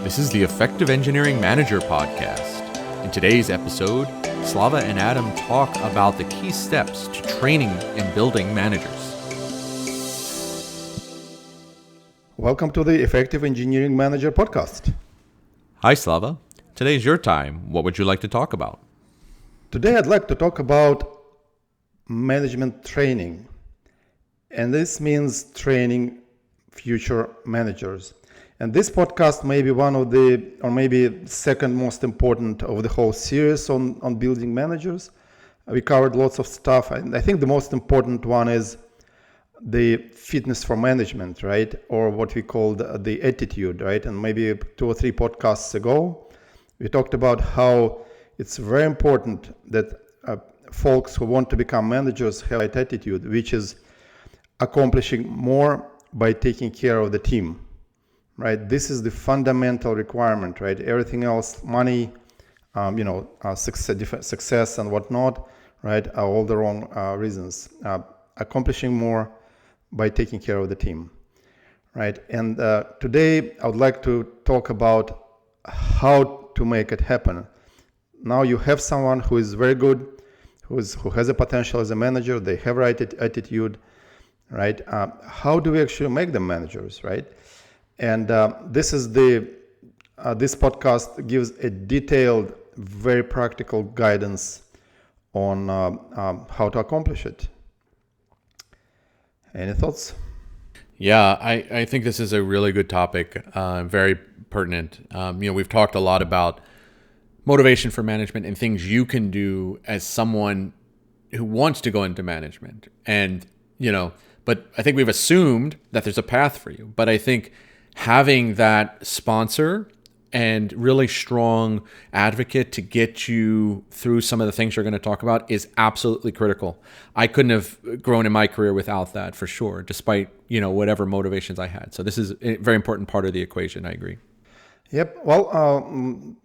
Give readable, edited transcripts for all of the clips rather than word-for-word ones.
This is the Effective Engineering Manager podcast. In today's episode, Slava and Adam talk about the key steps to training and building managers. Welcome to the Effective Engineering Manager podcast. Hi, Slava. Today's your time. What would you like to talk about? Today I'd like to talk about management training. And this means training future managers. And this podcast may be one of the, or maybe second most important of the whole series on building managers. We covered lots of stuff. And I think the most important one is the fitness for management, right? Or what we call the attitude, right? And maybe 2 or 3 podcasts ago, we talked about how it's very important that folks who want to become managers have that attitude, which is accomplishing more by taking care of the team, right? This is the fundamental requirement, right? Everything else, money, success and whatnot, right, are all the wrong reasons. Accomplishing more by taking care of the team, right? And today I would like to talk about how to make it happen. Now you have someone who is very good, who has a potential as a manager, they have right attitude, right? How do we actually make them managers, right? And this podcast gives a detailed, very practical guidance on how to accomplish it. Any thoughts? Yeah, I think this is a really good topic, very pertinent. We've talked a lot about motivation for management and things you can do as someone who wants to go into management. And, but I think we've assumed that there's a path for you. But I think having that sponsor and really strong advocate to get you through some of the things you're going to talk about is absolutely critical. I couldn't have grown in my career without that for sure, despite, whatever motivations I had. So this is a very important part of the equation. I agree. Yep. Well,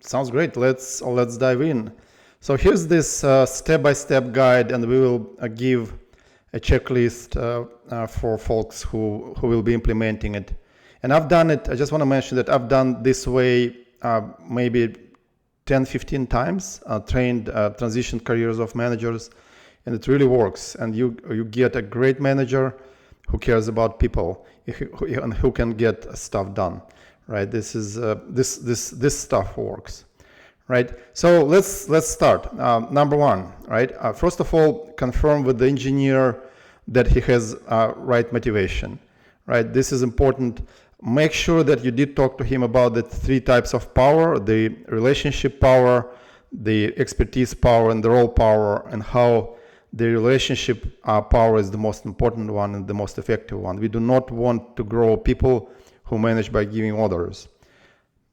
sounds great. Let's dive in. So here's this step-by-step guide, and we will give a checklist for folks who will be implementing it. And I've done it, I just want to mention that I've done this way maybe 10, 15 times, trained transition careers of managers, and it really works. And you get a great manager who cares about people and who can get stuff done, right? This is this stuff works, right? So let's start. Number one, right? First of all, confirm with the engineer that he has right motivation, right? This is important. Make sure that you did talk to him about the 3 types of power: the relationship power, the expertise power, and the role power, and how the relationship power is the most important one and the most effective one. We do not want to grow people who manage by giving orders.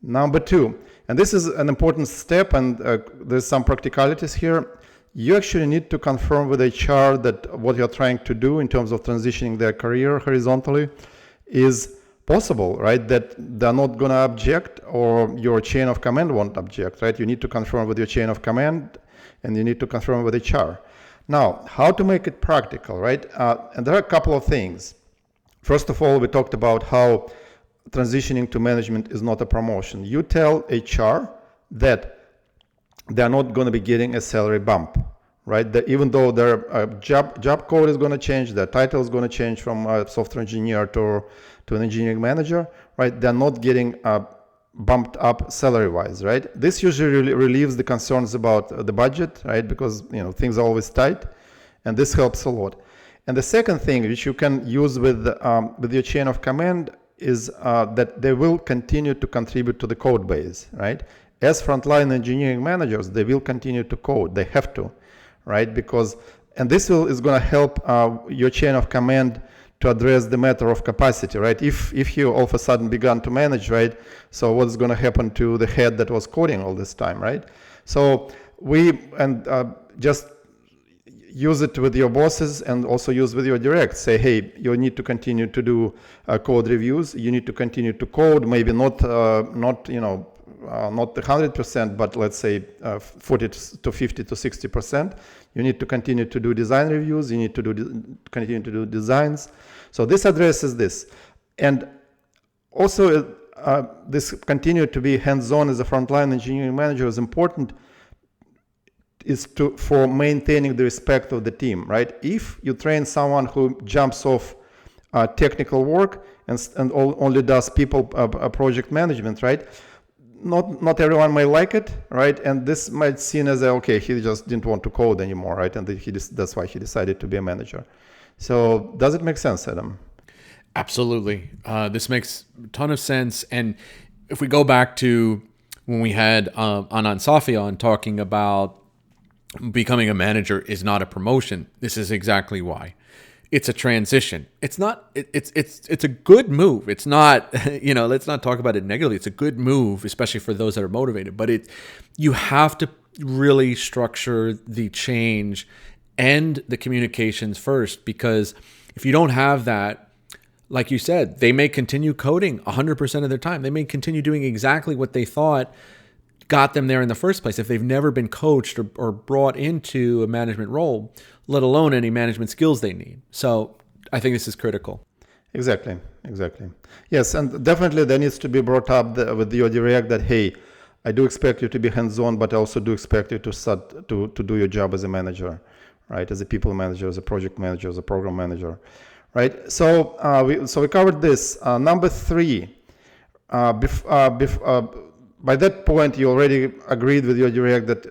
Number 2, and this is an important step, and there's some practicalities here. You actually need to confirm with HR that what you're trying to do in terms of transitioning their career horizontally is possible, right? That they're not going to object, or your chain of command won't object, right? You need to confirm with your chain of command, and you need to confirm with HR. Now, how to make it practical, right? And there are a couple of things. First of all, we talked about how transitioning to management is not a promotion. You tell HR that they're not going to be getting a salary bump, right? That even though their job code is going to change, their title is going to change from a software engineer to an engineering manager, right? They're not getting bumped up salary-wise, right? This usually relieves the concerns about the budget, right? Because things are always tight, and this helps a lot. And the second thing which you can use with your chain of command is that they will continue to contribute to the code base, right? As frontline engineering managers, they will continue to code. They have to, right? And this is going to help your chain of command to address the matter of capacity, right? If you all of a sudden began to manage, right? So what's going to happen to the head that was coding all this time, right? So just use it with your bosses and also use with your direct. Say, hey, you need to continue to do code reviews. You need to continue to code, maybe not 100%, but let's say 40 to 50 to 60%. You need to continue to do design reviews. You need to continue to do designs. So this addresses this. And also this continue to be hands-on as a frontline engineering manager is important is for maintaining the respect of the team, right? If you train someone who jumps off technical work and only does people project management, right? Not everyone may like it, right? And this might seem as okay, he just didn't want to code anymore, right? And that's why he decided to be a manager. So does it make sense, Adam? Absolutely. This makes a ton of sense. And if we go back to when we had Anand Safi on talking about becoming a manager is not a promotion, this is exactly why. It's a transition. It's not. It's a good move. It's not. Let's not talk about it negatively. It's a good move, especially for those that are motivated. But you have to really structure the change and the communications first, because if you don't have that, like you said, they may continue coding 100% of their time. They may continue doing exactly what they thought got them there in the first place if they've never been coached or brought into a management role, let alone any management skills they need. So I think this is critical. Exactly. Yes, and definitely there needs to be brought up with your direct that, hey, I do expect you to be hands-on, but I also do expect you to start to do your job as a manager, right? As a people manager, as a project manager, as a program manager, right? So we covered this. Number 3, by that point, you already agreed with your direct that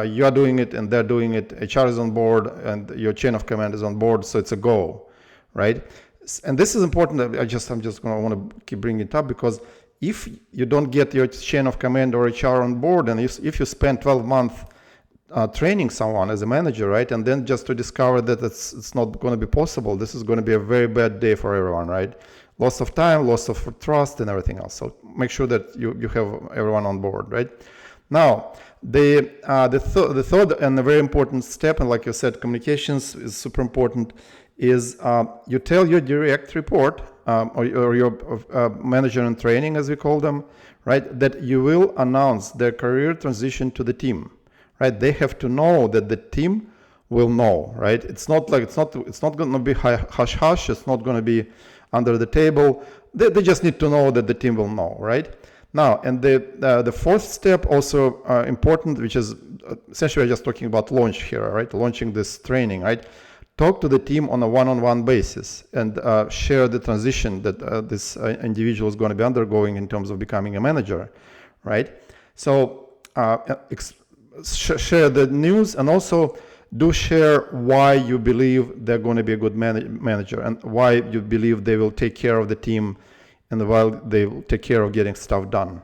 you are doing it and they're doing it. HR is on board and your chain of command is on board, so it's a go, right? And this is important. I'm just going to want to keep bringing it up, because if you don't get your chain of command or HR on board, and if you spend 12 months training someone as a manager, right, and then just to discover that it's not going to be possible, this is going to be a very bad day for everyone, right? Loss of time, loss of trust, and everything else. So make sure that you have everyone on board, right? Now, the third and a very important step, and like you said, communications is super important, is you tell your direct report or your manager in training, as we call them, right, that you will announce their career transition to the team, right? They have to know that the team will know, right? It's not going to be hush hush. It's not going to be under the table. They just need to know that the team will know, right? Now, and the fourth step also important, which is essentially we're just talking about launch here, right? Launching this training, right? Talk to the team on a one-on-one basis and share the transition that this individual is going to be undergoing in terms of becoming a manager, right? So share the news, and also do share why you believe they're going to be a good manager and why you believe they will take care of the team and while they will take care of getting stuff done,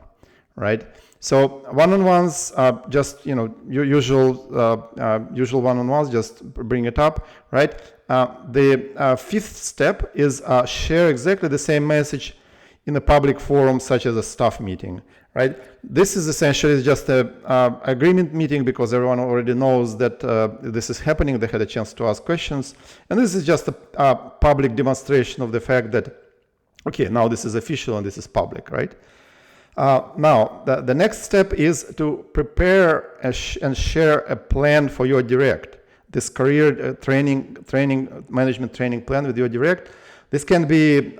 right? So one-on-ones, just your usual one-on-ones, just bring it up, right? The fifth step is share exactly the same message in a public forum, such as a staff meeting, right? This is essentially just a agreement meeting, because everyone already knows that this is happening. They had a chance to ask questions, and this is just a public demonstration of the fact that, okay, now this is official and this is public, right? Now, the next step is to prepare and share a plan for your direct. This career management training plan with your direct. This can be,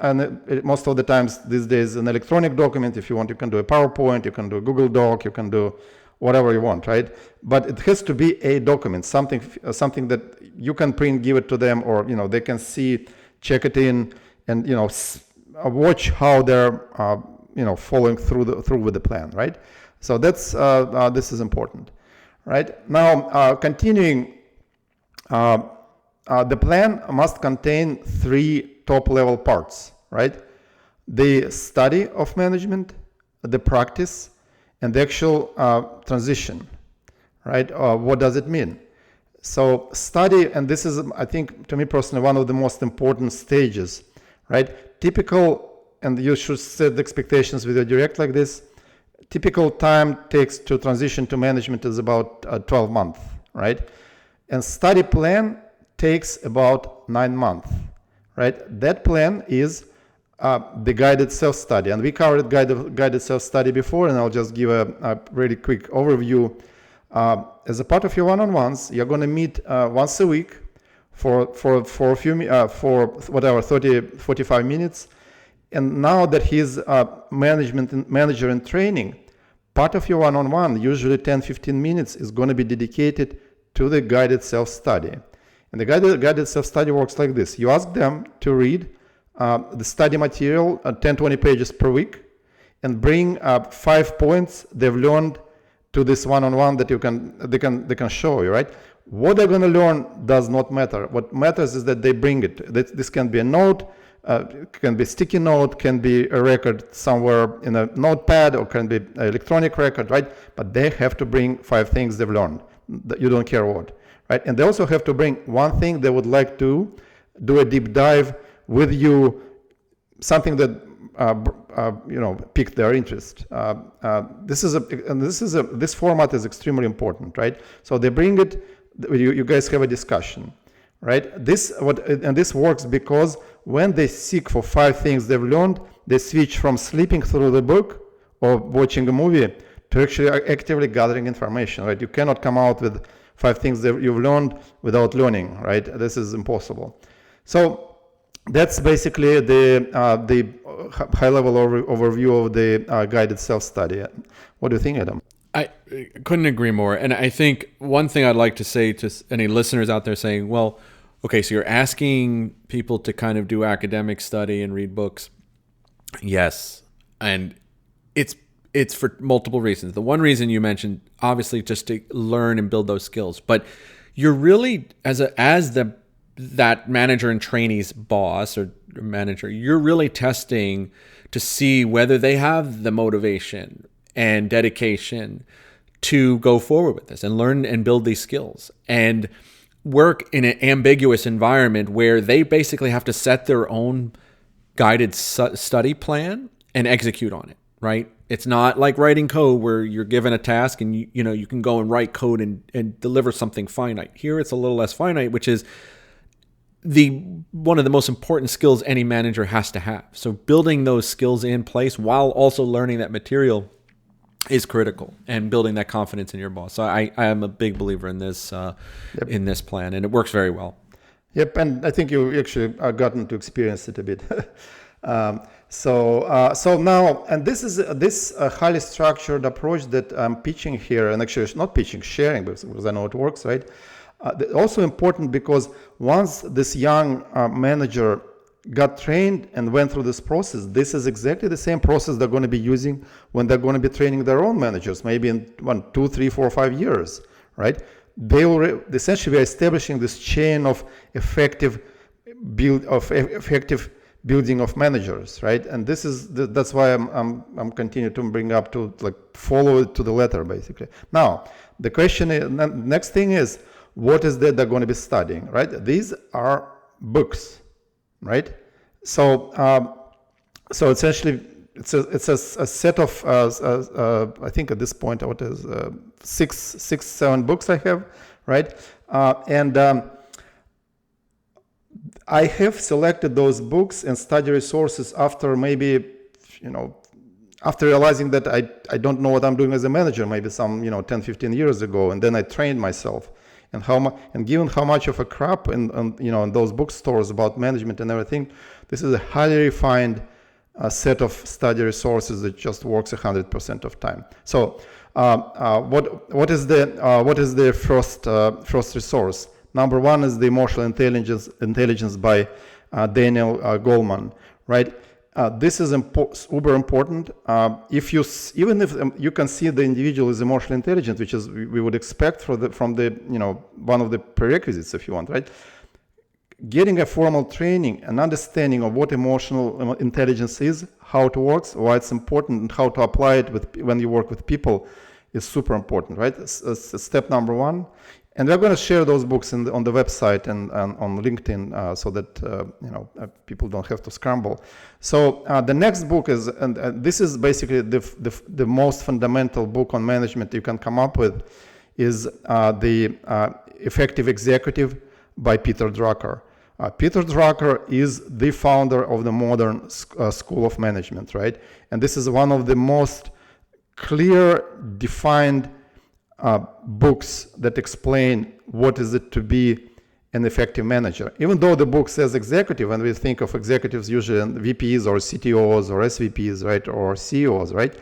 most of the times these days, an electronic document. If you want, you can do a PowerPoint, you can do a Google Doc, you can do whatever you want, right? But it has to be a document, something that you can print, give it to them, or they can see, check it in, and watch how they're following through with the plan, right? So that's this is important, right? Now, continuing, the plan must contain 3 top-level parts, right? The study of management, the practice, and the actual transition, right? What does it mean? So study, and this is, I think, to me personally, one of the most important stages, right? Typical, and you should set the expectations with your direct like this, typical time takes to transition to management is about 12 months, right? And study plan takes about 9 months, right? That plan is the guided self-study, and we covered guided self-study before, and I'll just give a really quick overview. As a part of your one-on-ones, you're going to meet once a week for 30, 45 minutes, And now that he's a manager in training, part of your one-on-one, usually 10-15 minutes, is going to be dedicated to the guided self-study. And the guided self-study works like this. You ask them to read the study material, 10-20 pages per week, and bring 5 points they've learned to this one-on-one that they can show you, right? What they're going to learn does not matter. What matters is that they bring it. This can be a note, can be a sticky note, can be a record somewhere in a notepad, or can be an electronic record, right? But they have to bring 5 things they've learned. You don't care what, right? And they also have to bring one thing they would like to do a deep dive with you, something that piqued their interest. This format is extremely important, right? So they bring it. You guys have a discussion, right? This works because when they seek for 5 things they've learned, they switch from sleeping through the book or watching a movie to actually actively gathering information, right? You cannot come out with 5 things that you've learned without learning, right? This is impossible. So that's basically the high-level overview of the guided self-study. What do you think, Adam? I couldn't agree more. And I think one thing I'd like to say to any listeners out there saying, well, okay, so you're asking people to kind of do academic study and read books. Yes. And it's for multiple reasons. The one reason you mentioned, obviously, just to learn and build those skills. But you're really, as that manager and trainee's boss or manager, you're really testing to see whether they have the motivation and dedication to go forward with this and learn and build these skills and work in an ambiguous environment where they basically have to set their own guided study plan and execute on it, right? It's not like writing code where you're given a task and you can go and write code and deliver something finite. Here it's a little less finite, which is one of the most important skills any manager has to have. So building those skills in place while also learning that material is critical, and building that confidence in your boss. So I am a big believer in this in this plan, and it works very well. Yep, and I think you actually gotten to experience it a bit. So now, and this is this highly structured approach that I'm pitching here, and actually it's not pitching, sharing, because I know it works, right? Also important because once this young manager got trained and went through this process, this is exactly the same process they're going to be using when they're going to be training their own managers, maybe in 1, 2, 3, 4, 5 years, right? They will essentially are establishing this chain of effective building of managers, right? And that's why I'm continuing to bring up to like follow it to the letter, basically. Now the question is, next thing is, what is that they're going to be studying, right? These are books, right? So essentially, it's a set of I think at this point what is 7 books I have, right? And I have selected those books and study resources after maybe after realizing that I don't know what I'm doing as a manager, maybe some 10-15 years ago, and then I trained myself. And given how much of a crap in those bookstores about management and everything, this is a highly refined set of study resources that just works 100% of time. So what is the first resource? Number one is the Emotional Intelligence by Daniel Goleman, right? This is uber important. Even if you can see the individual is emotionally intelligent, which is we would expect from the one of the prerequisites, if you want, right? Getting a formal training and understanding of what emotional intelligence is, how it works, why it's important, and how to apply it when you work with people is super important, right? It's step number one. And we're going to share those books on the website and on LinkedIn so that people don't have to scramble. So the next book is, and this is basically the most fundamental book on management you can come up with, is the Effective Executive by Peter Drucker. Peter Drucker is the founder of the modern school of management, right? And this is one of the most clear, defined books that explain what is it to be an effective manager. Even though the book says executive, and we think of executives usually in VPs or CTOs or SVPs, right, or CEOs, right?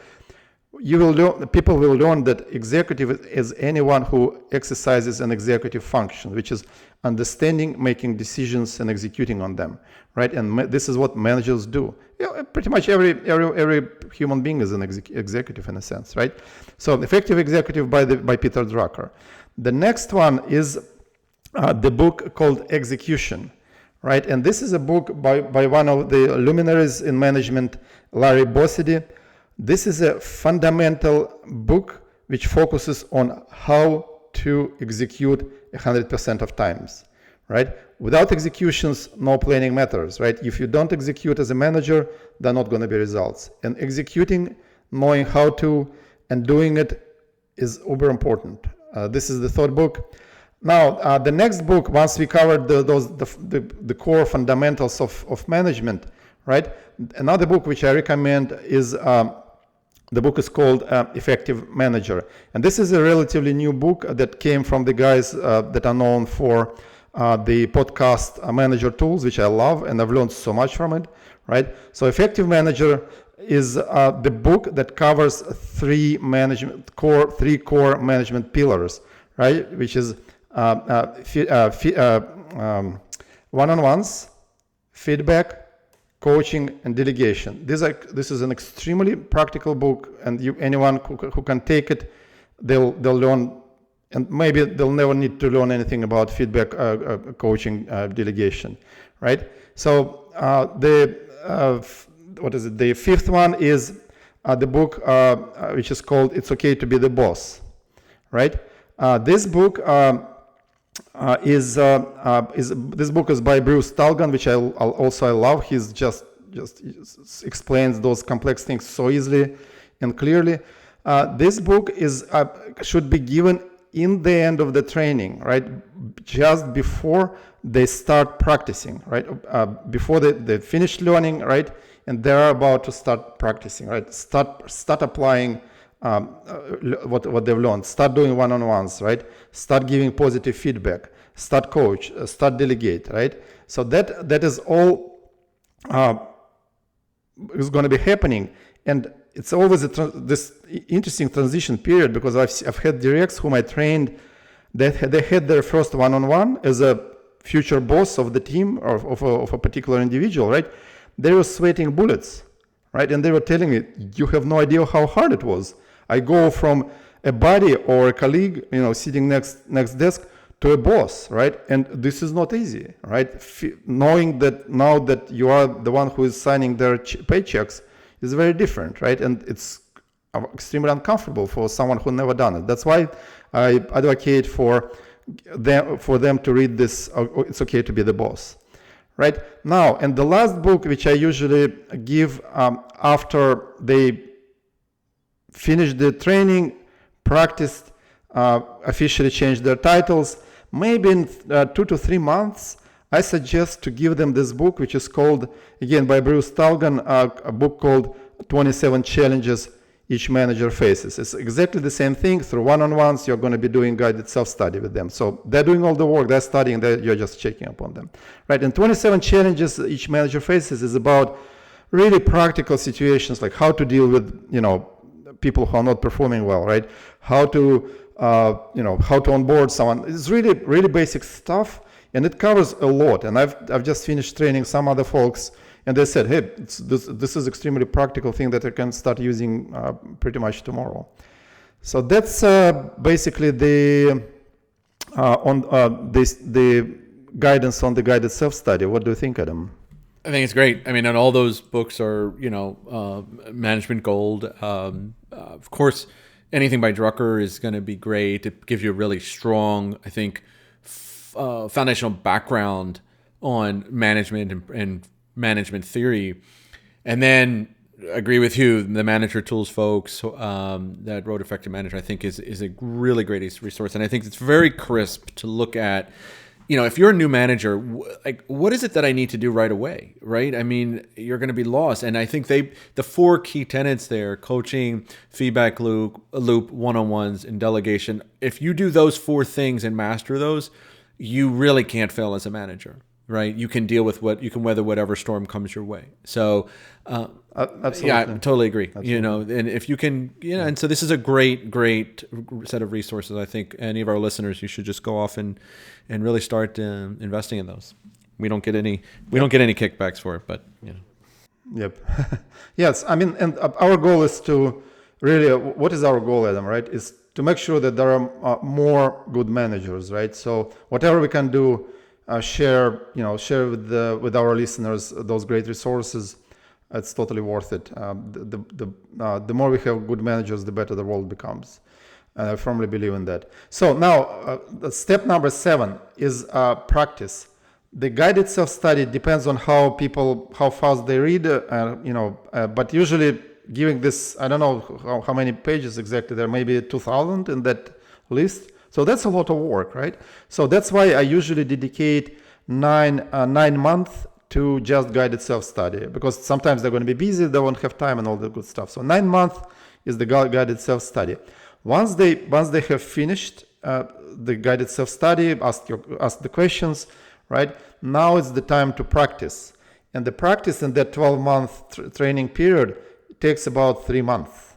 People will learn that executive is anyone who exercises an executive function, which is understanding, making decisions, and executing on them, right? And this is what managers do. Pretty much every human being is an executive in a sense, right? So, Effective Executive by Peter Drucker. The next one is the book called Execution, right? And this is a book by one of the luminaries in management, Larry Bossidy. This is a fundamental book which focuses on how to execute 100% of times, right? Without executions, no planning matters, right? If you don't execute as a manager, there are not going to be results. And executing, knowing how to, and doing it is uber important. This is the third book. Now, the next book, once we covered the core fundamentals of management, right? Another book which I recommend is the book is called Effective Manager. And this is a relatively new book that came from the guys that are known for the podcast Manager Tools, which I love, and I've learned so much from it, right? So Effective Manager is the book that covers three core management pillars, right? Which is one-on-ones, feedback, coaching, and delegation. This is an extremely practical book, and anyone who can take it, they'll learn, and maybe they'll never need to learn anything about feedback, coaching, delegation, right? So the fifth one is the book which is called "It's Okay to Be the Boss," right? This book this book is by Bruce Talgan, which I love. He's just explains those complex things so easily and clearly. This book should be given in the end of the training, right? Just before they start practicing, right? Before they finish learning, right? And they're about to start practicing, right? Start applying what they've learned. Start doing one-on-ones, right? Start giving positive feedback. Start coach. Start delegate, right? So that is all is going to be happening, and it's always this interesting transition period, because I've had directs whom I trained that they had their first one-on-one as a future boss of the team or of a particular individual, right? They were sweating bullets, right? And they were telling me, you have no idea how hard it was. I go from a buddy or a colleague, sitting next desk, to a boss, right? And this is not easy, right? Knowing that now that you are the one who is signing their paychecks is very different, right? And it's extremely uncomfortable for someone who never done it. That's why I advocate for them to read this. It's Okay to Be the Boss, right? Now, and the last book, which I usually give after they finish the training, practiced, officially changed their titles, maybe in 2 to 3 months, I suggest to give them this book, which is called, again, by Bruce Talgan, a book called 27 Challenges Each Manager Faces. It's exactly the same thing. Through one-on-ones, you're going to be doing guided self-study with them. So they're doing all the work, they're studying, you're just checking up on them, right? And 27 Challenges Each Manager Faces is about really practical situations, like how to deal with, people who are not performing well, right? How to onboard someone. It's really, really basic stuff, and it covers a lot. And I've just finished training some other folks, and they said, hey, this is extremely practical thing that I can start using pretty much tomorrow. So that's basically the guidance on the guided self-study. What do you think, Adam? I think it's great. I mean, and all those books are, management gold. Of course, anything by Drucker is going to be great. It gives you a really strong, I think, foundational background on management and management theory. And then I agree with you, the Manager Tools folks that wrote Effective Manager, I think is a really great resource. And I think it's very crisp to look at, if you're a new manager, what is it that I need to do right away, right? I mean, you're going to be lost. And I think the 4 key tenets there, coaching, feedback loop, one-on-ones, and delegation, if you do those 4 things and master those, you really can't fail as a manager, right? You can deal with you can weather whatever storm comes your way. So, Absolutely. yeah, I totally agree. Absolutely. And if you can, and so this is a great set of resources. I think any of our listeners, you should just go off and really start investing in those. We don't get any kickbacks for it, but Yep. Yes. I mean, and our goal is to really, what is our goal, Adam, right? Is to make sure that there are more good managers, right? So whatever we can do, share with our listeners those great resources. It's totally worth it. The more we have good managers, the better the world becomes. And I firmly believe in that. So now, step number 7 is practice. The guided self-study depends on how fast they read, but usually giving this, I don't know how many pages exactly, there may be 2,000 in that list. So that's a lot of work, right? So that's why I usually dedicate 9 months to just guided self-study, because sometimes they're going to be busy, they won't have time and all the good stuff. So 9 months is the guided self-study. Once they have finished the guided self-study, ask the questions, right? Now it's the time to practice. And the practice in that 12-month training period takes about 3 months,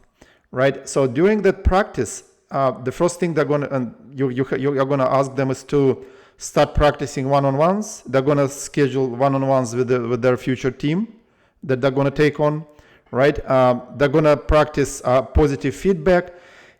right? So during that practice, the first thing they're going to, and you're going to ask them is to start practicing one-on-ones. They're going to schedule one-on-ones with their future team that they're going to take on, right? They're going to practice positive feedback.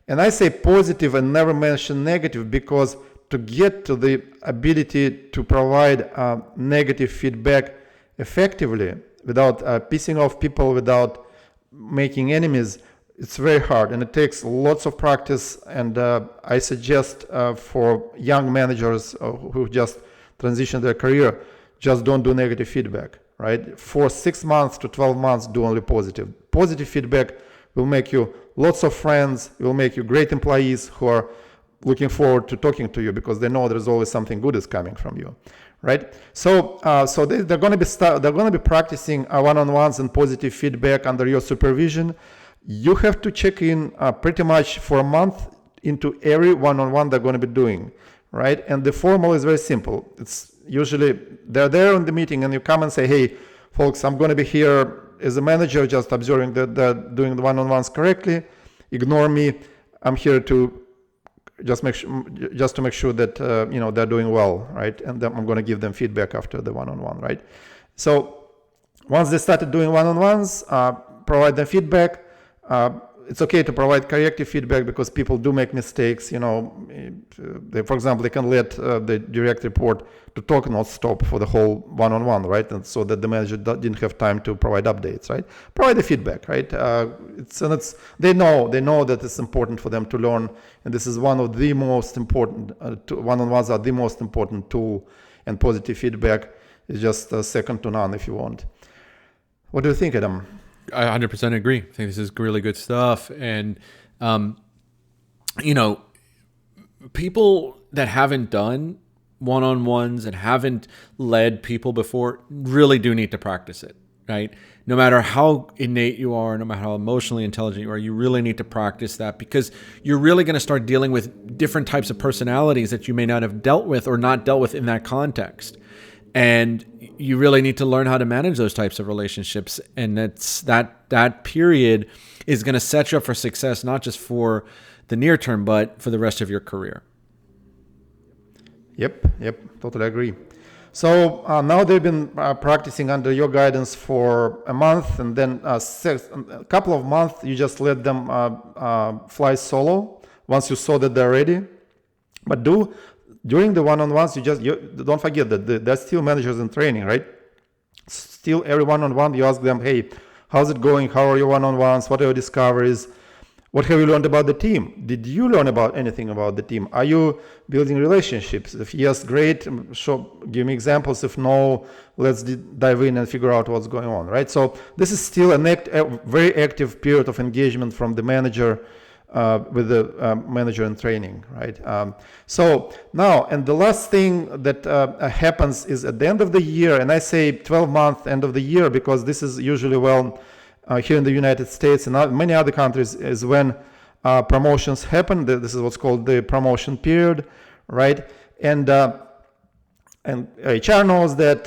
And I say positive and never mention negative, because to get to the ability to provide negative feedback effectively without pissing off people, without making enemies, it's very hard, and it takes lots of practice. And I suggest for young managers who just transition their career, just don't do negative feedback, right? For 6 months to 12 months, do only positive. Positive feedback will make you lots of friends, it will make you great employees who are looking forward to talking to you, because they know there's always something good is coming from you, right? So they're going to be practicing one-on-ones and positive feedback under your supervision. You have to check in pretty much for a month into every one-on-one they're going to be doing, right? And the formula is very simple. It's usually they're there in the meeting, and you come and say, "Hey, folks, I'm going to be here as a manager, just observing that they're doing the one-on-ones correctly. Ignore me. I'm here to just to make sure that they're doing well, right? And then I'm going to give them feedback after the one-on-one, right? So once they started doing one-on-ones, provide them feedback. It's okay to provide corrective feedback, because people do make mistakes. For example, they can let the direct report to talk not stop for the whole one-on-one, right? And so that the manager didn't have time to provide updates, right? Provide the feedback, right? They know that it's important for them to learn, and this is one of the most important. One-on-ones are the most important tool, and positive feedback is just second to none, if you want. What do you think, Adam? I 100% agree. I think this is really good stuff. And, people that haven't done one-on-ones and haven't led people before really do need to practice it, right? No matter how innate you are, no matter how emotionally intelligent you are, you really need to practice that, because you're really going to start dealing with different types of personalities that you may not have dealt with or not dealt with in that context. And you really need to learn how to manage those types of relationships. And that period is going to set you up for success, not just for the near term, but for the rest of your career. Yep, totally agree. So now they've been practicing under your guidance for a month, and then a couple of months, you just let them fly solo once you saw that they're ready. But during the one-on-ones, you don't forget that there's still managers in training, right? Still, every one-on-one, you ask them, "Hey, how's it going? How are your one-on-ones? What are your discoveries? What have you learned about the team? Did you learn about anything about the team? Are you building relationships? If yes, great. Give me examples. If no, let's dive in and figure out what's going on," right? So this is still a very active period of engagement from the manager with the manager in training, right? So now, and the last thing that happens is at the end of the year, and I say 12-month end of the year, because this is usually here in the United States and many other countries, is when promotions happen. This is what's called the promotion period, right? And and HR knows that,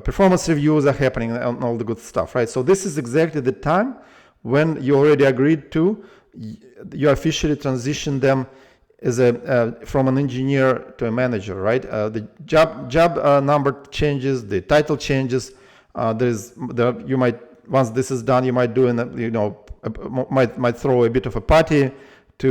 performance reviews are happening and all the good stuff, right? So this is exactly the time when you already agreed to, you officially transition them as from an engineer to a manager, right? The job number changes, the title changes. You might, once this is done, you might do might throw a bit of a party to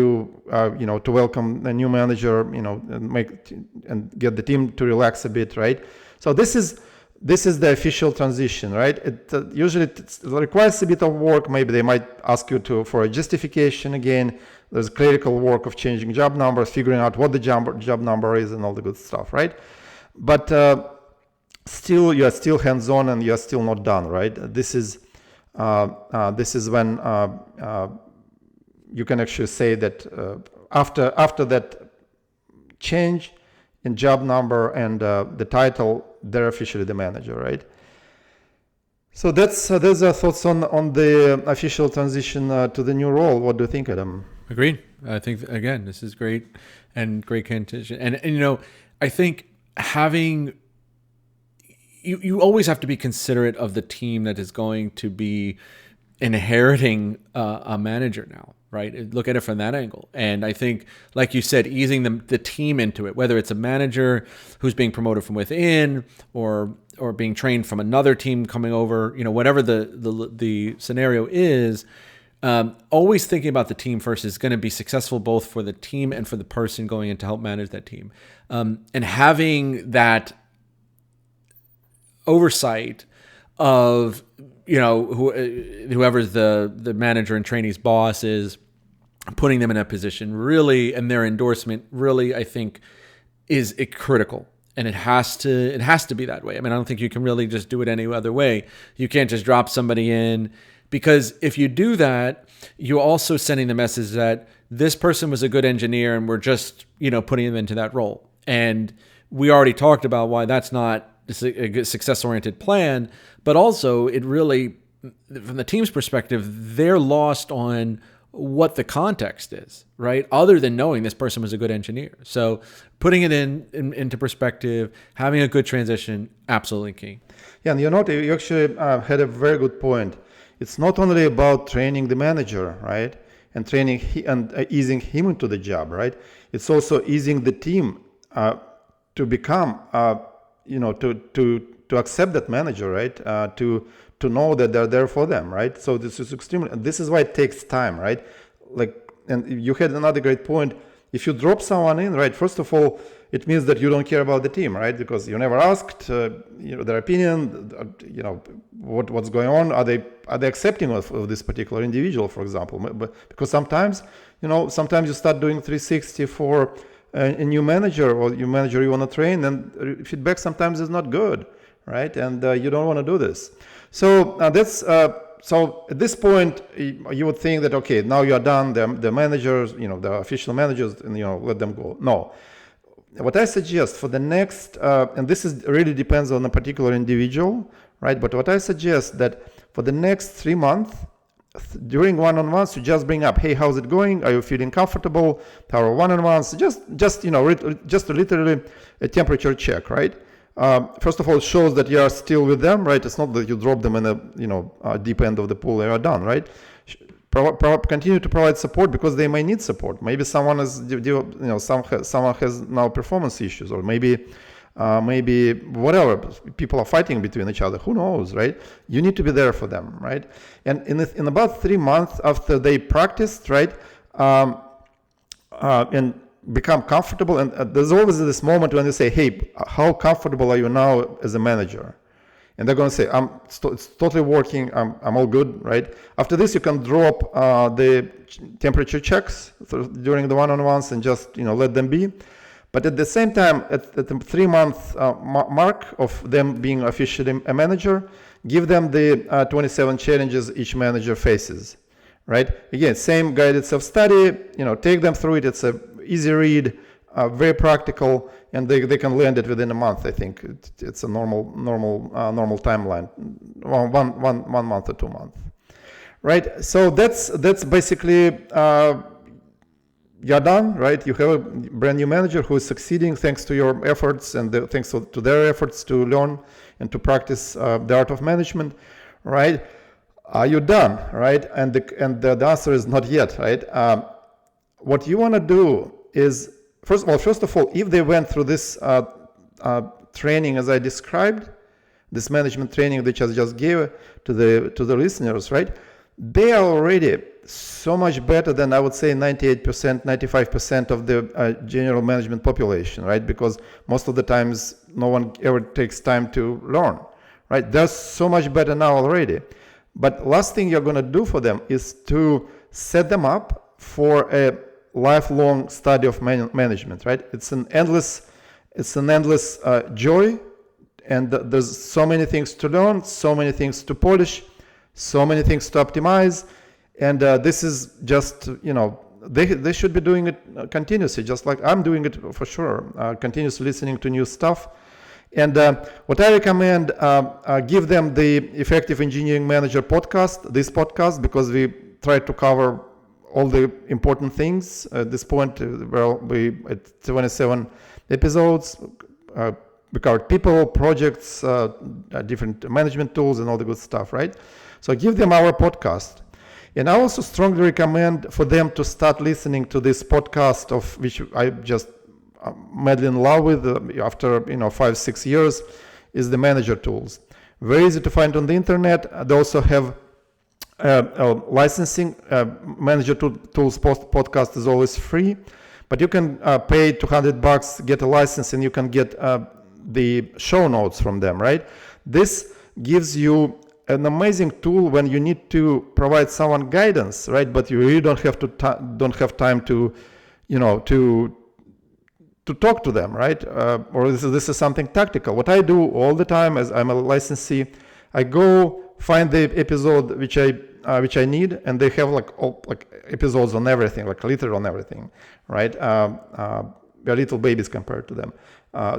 to welcome a new manager, and get the team to relax a bit, right? So this is the official transition, right? It usually requires a bit of work. Maybe they might ask you for a justification again. There's critical work of changing job numbers, figuring out what the job number is, and all the good stuff, right? But still, you are still hands-on, and you are still not done, right? This is when you can actually say that after that change in job number and the title, they're officially the manager, right? So those are thoughts on the official transition to the new role. What do you think, Adam? Agreed. I think, again, this is great and great contention. And I think having you always have to be considerate of the team that is going to be inheriting a manager now, right? Look at it from that angle. And I think, like you said, easing the team into it, whether it's a manager who's being promoted from within or being trained from another team coming over, whatever the scenario is, always thinking about the team first is going to be successful both for the team and for the person going in to help manage that team. And having that oversight of whoever's the manager and trainee's boss is, putting them in that position really, and their endorsement really, I think, is critical. And it has to be that way. I mean, I don't think you can really just do it any other way. You can't just drop somebody in, because if you do that, you're also sending the message that this person was a good engineer and we're just, putting them into that role. And we already talked about why that's not a good success-oriented plan, but also it really, from the team's perspective, they're lost on what the context is, right? Other than knowing this person was a good engineer. So putting it into perspective, having a good transition, absolutely key. Yeah, and you actually had a very good point. It's not only about training the manager, right? And training and easing him into the job, right? It's also easing the team to become to accept that manager, right? To know that they're there for them, right? So this is why it takes time, right? And you had another great point. If you drop someone in, right, first of all, it means that you don't care about the team, right? Because you never asked, their opinion, what's going on. Are they accepting of this particular individual, for example? But because sometimes you start doing 360 for a new manager or new manager you want to train, and feedback sometimes is not good, right? And you don't want to do this. So so at this point, you would think that, okay, now you are done. The managers, the official managers, and let them go. No. What I suggest for the next, and this really depends on a particular individual, right? But what I suggest that for the next 3 months, during one-on-ones, you just bring up, hey, how's it going? Are you feeling comfortable? How are one-on-ones? Just literally a temperature check, right? First of all, it shows that you are still with them, right? It's not that you drop them in a deep end of the pool and you are done, right? Continue to provide support because they may need support. Maybe someone someone has now performance issues, or maybe whatever, people are fighting between each other. Who knows, right? You need to be there for them, right? And in about 3 months after they practiced, right, and become comfortable, and there's always this moment when you say, hey, how comfortable are you now as a manager? And they're going to say, it's totally working, I'm all good, right? After this, you can drop the temperature checks during the one-on-ones and just let them be. But at the same time, at the 3-month mark of them being officially a manager, give them the 27 challenges each manager faces, right? Again, same guided self-study, take them through it. It's a easy read, very practical, and they can land it within a month. I think it's a normal timeline, one month or 2 months, right? So that's basically you're done, right? You have a brand new manager who is succeeding thanks to your efforts and thanks to their efforts to learn and to practice the art of management, right? Are you done, right? And the answer is not yet, right? What you want to do is, first of all, if they went through this training as I described, this management training which I just gave to the listeners, right? They are already so much better than, I would say, 98%, 95% of the general management population, right? Because most of the times no one ever takes time to learn, right? They're so much better now already. But last thing you're going to do for them is to set them up for a lifelong study of management, right? It's an endless joy, and there's so many things to learn, so many things to polish, so many things to optimize, and this is just, they should be doing it continuously, just like I'm doing it for sure, continuously listening to new stuff. And what I recommend, give them the Effective Engineering Manager podcast, this podcast, because we try to cover all the important things at this point. We at 27 episodes, we covered people, projects, different management tools, and all the good stuff, right? So give them our podcast. And I also strongly recommend for them to start listening to this podcast, of which I just madly in love with after 5-6 years, is the manager tools. Very easy to find on the internet. They also have licensing. Manager tools podcast is always free, but you can pay $200, get a license, and you can get the show notes from them, right? This gives you an amazing tool when you need to provide someone guidance, right? But you really don't have time to talk to them, right? Or this is something tactical. What I do all the time, as I'm a licensee, I go find the episode which I need, and they have like episodes on everything, like literally on everything, right? We are little babies compared to them,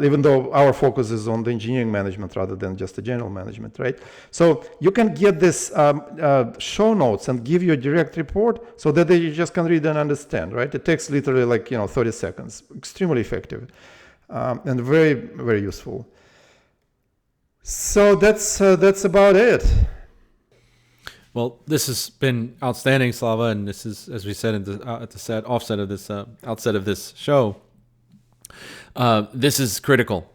even though our focus is on the engineering management rather than just the general management, right? So you can get this show notes and give you a direct report so that you just can read and understand, right? It takes literally 30 seconds. Extremely effective and very, very useful. So that's about it. Well, this has been outstanding, Slava, and this is, as we said at the outset of this show. This is critical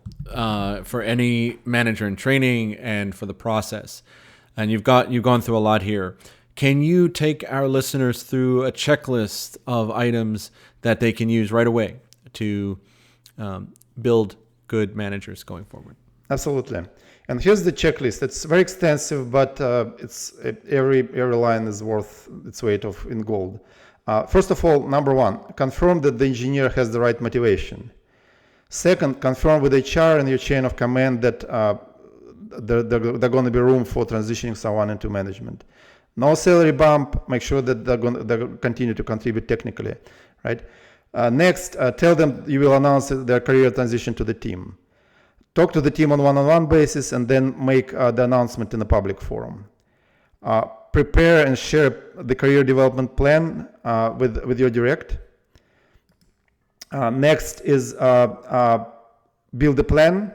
for any manager in training and for the process. And you've gone through a lot here. Can you take our listeners through a checklist of items that they can use right away to build good managers going forward? Absolutely. And here's the checklist. It's very extensive, but every line is worth its weight in gold. First of all, number one, confirm that the engineer has the right motivation. Second, confirm with HR and your chain of command that there's going to be room for transitioning someone into management. No salary bump. Make sure that they're going to continue to contribute technically, right? Next, tell them you will announce their career transition to the team. Talk to the team on one-on-one basis, and then make the announcement in a public forum. Prepare and share the career development plan with your direct. Next is build a plan,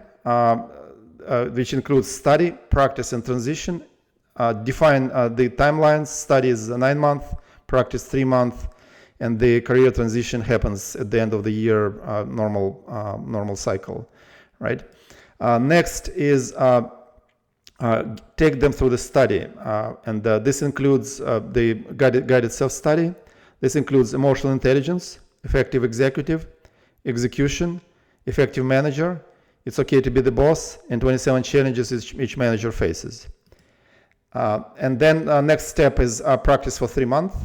which includes study, practice, and transition. Define the timelines. Study is 9 months, practice 3 months, and the career transition happens at the end of the year, normal cycle, right? Next is take them through the study, and this includes the guided self-study. This includes emotional intelligence, effective executive, execution, effective manager, it's okay to be the boss, and 27 challenges each manager faces. And then next step is practice for 3 months.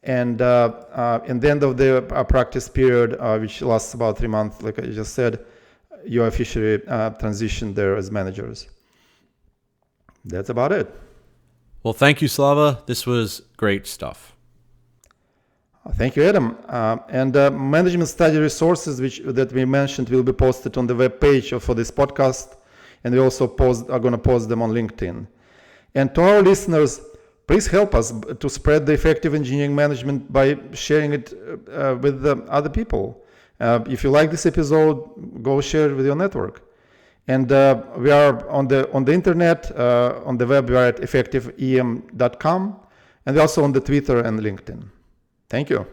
And in the end of the practice period, which lasts about 3 months, like I just said, you officially transition there as managers. That's about it. Well, thank you, Slava. This was great stuff. Thank you, Adam. And management study resources that we mentioned will be posted on the web page for this podcast, and we also are going to post them on LinkedIn. And to our listeners, please help us to spread the effective engineering management by sharing it with other people. If you like this episode, go share it with your network. And we are on the internet, on the web. We are at effectiveem.com, and we're also on the Twitter and LinkedIn. Thank you.